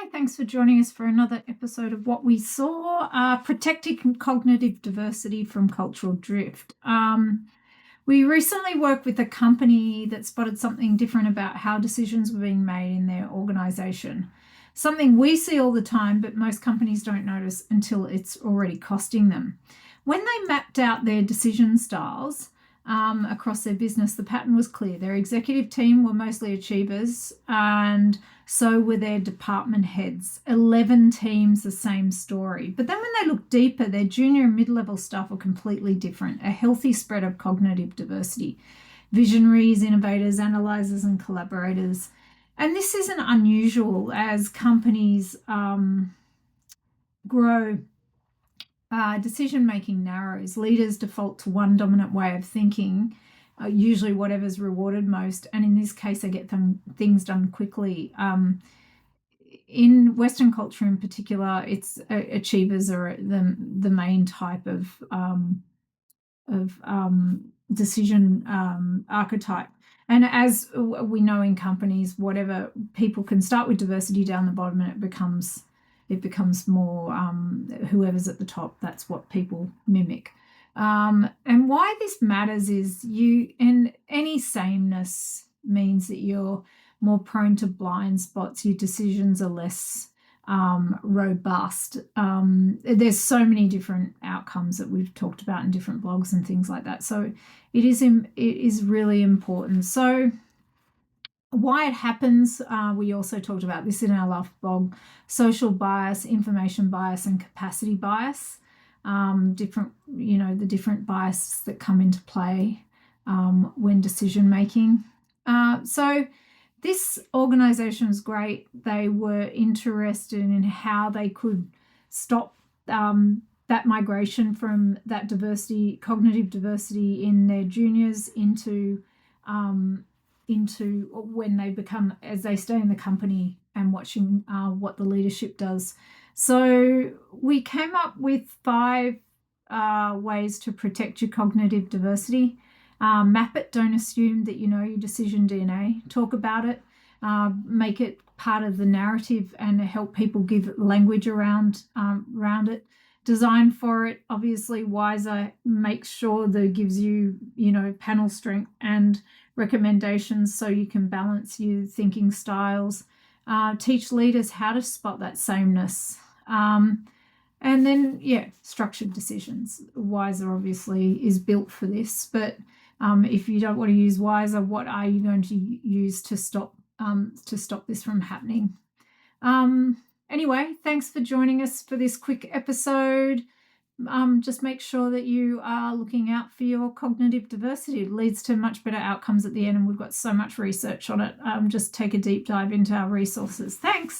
Hi, thanks for joining us for another episode of What We Saw, Protecting Cognitive Diversity from Cultural Drift. We recently worked with a company that spotted something different about how decisions were being made in their organization. Something we see all the time, but most companies don't notice until it's already costing them. When they mapped out their decision styles across their business, the pattern was clear. Their executive team were mostly achievers, and so were their department heads. 11 teams, the same story. But then when they looked deeper, their junior and mid-level staff were completely different. A healthy spread of cognitive diversity. Visionaries, innovators, analyzers, and collaborators. And this isn't unusual as companies grow. Decision making narrows. Leaders default to one dominant way of thinking, usually whatever's rewarded most. And in this case, they get things done quickly. In Western culture in particular, it's achievers are the main type of decision archetype. And as we know in companies, whatever people can start with diversity down the bottom, and it becomes more whoever's at the top. That's what people mimic. And why this matters is any sameness means that you're more prone to blind spots. Your decisions are less robust. There's so many different outcomes that we've talked about in different blogs and things like that. So it is really important. So why it happens, we also talked about this in our last blog: social bias, information bias, and capacity bias. The different biases that come into play when decision making. So this organization was great. They were interested in how they could stop that migration from that diversity, cognitive diversity in their juniors into when they become, as they stay in the company and watching what the leadership does. So we came up with 5 ways to protect your cognitive diversity. Map it. Don't assume that you know your decision DNA. Talk about it. Make it part of the narrative and help people give language around it. Design for it. Obviously, Wiser makes sure that it gives you, panel strength and recommendations so you can balance your thinking styles. Teach leaders how to spot that sameness. And then, structured decisions. Wiser obviously is built for this, but if you don't want to use Wiser, what are you going to use to stop this from happening? Anyway, thanks for joining us for this quick episode. Just make sure that you are looking out for your cognitive diversity. It leads to much better outcomes at the end, and we've got so much research on it. Just take a deep dive into our resources. Thanks.